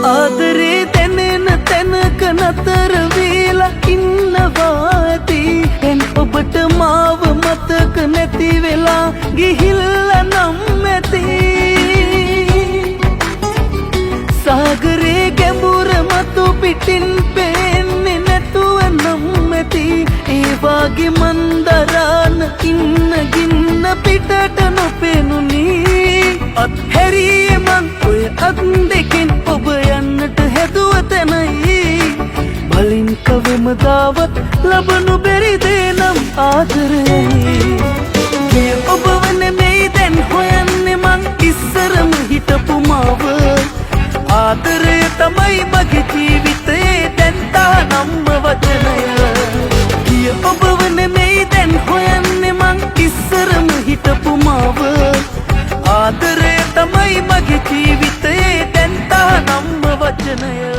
ආදරේ දැනෙන තැනක නතර වේලා ඉන්නවා ඇති. දැන් ඔබට මාව මතක නැති වෙලා ගිහිල්ලා නම් ඇති. සාගරේ ගැඹුර මතු පිටින් පේන්නේ නැතුව නම් ඇති. ඒ වාගේ මන්දරාන ඉන්න ගින්න පිටට නොපෙනුනි. අත්හැරියේ මං ඔය අත් දෙකෙන් ඔබ යන්නට හැදුව තැනයි. බලින් කවමදාවත් ලබනු බැරි දේ නම් ආදරයයි. ගිය ඔබව නෙමෙයි දැන් හොයන්නේ මං ඉස්සරම හිටපු මාව. ආදරය තමයි මගේ ජීවිතේ දැන් තානම්ම වචනය. ගිය ඔබව නෙමෙයි දැන් හොයන්නේ මං ඉස්සරම හිටපු මාව. ආදරය තමයි මගේ ජීවිතේ දැන් තානම්ම වචනය.